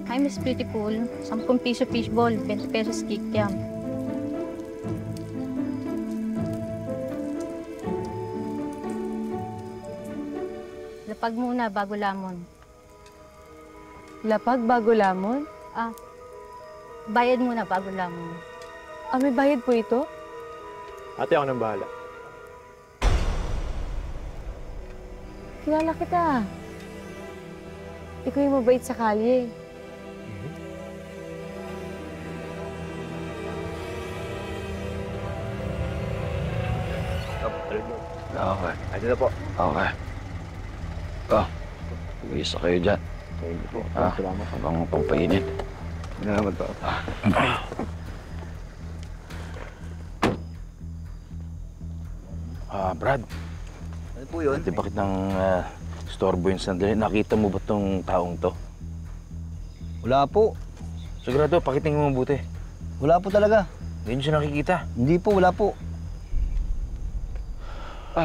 Hi, Miss Beautiful. 10 piso fishball, 20 pesos kikiam. Lapag muna bago lamon. Lapag bago lamon? Ah, bayad muna bago lamon. Ah, may bayad po ito? Ate, ako nang bahala. Kilala kita. Ikaw yung mabait sa kalye. Okay. Andiyan na po. Okay. Isa kayo dyan. Thank you po. Salamat. Habang pampainit. Salamat po. Brad. Ano po yun? Di bakit nang storbo yung sandali? Nakita mo ba tong taong to? Wala po. Sigurado, pakitingin mo mabuti. Wala po talaga. Hindi nyo siya nakikita. Hindi po, wala po.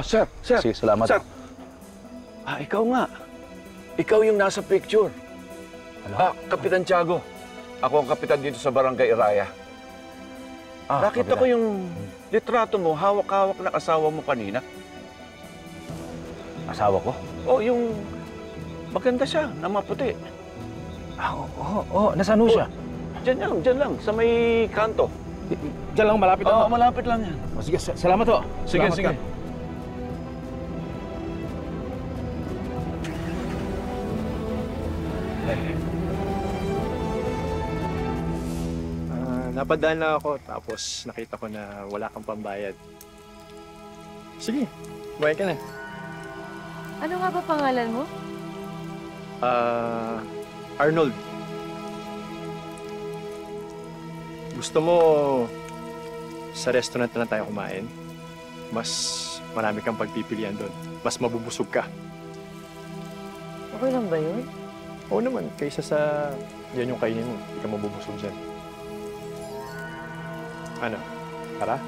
Sir, sir. Sige, salamat. Sir. Ikaw nga. Ikaw yung nasa picture. Kapitan Tiago. Ako ang kapitan dito sa Barangay Iraya. Nakita ko yung litrato mo, hawak-hawak na asawa mo kanina. Asawa ko? Oh, yung maganda siya, na maputi. Oo. Nasaan ho siya? Diyan lang, sa may kanto. Diyan lang, malapit lang. Malapit lang yan. Sige, salamat ho. Sige, Salamat sige. ka. Napadaan lang ako, tapos nakita ko na wala kang pambayad. Sige, buhay ka na. Ano nga ba pangalan mo? Arnold. Gusto mo sa restaurant na lang tayo kumain? Mas marami kang pagpipilian doon. Mas mabubusog ka. Okay lang ba yun? Oo naman, kaysa sa yan yung kainin mo. Hindi ka mabubusog dyan. Ano? Tara?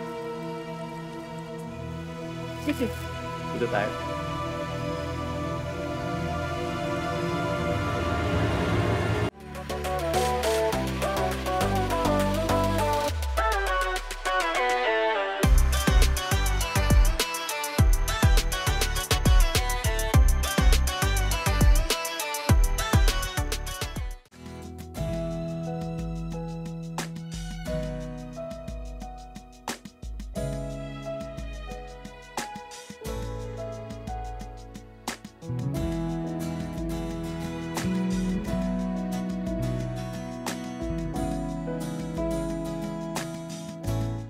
Sige. Dito tayo.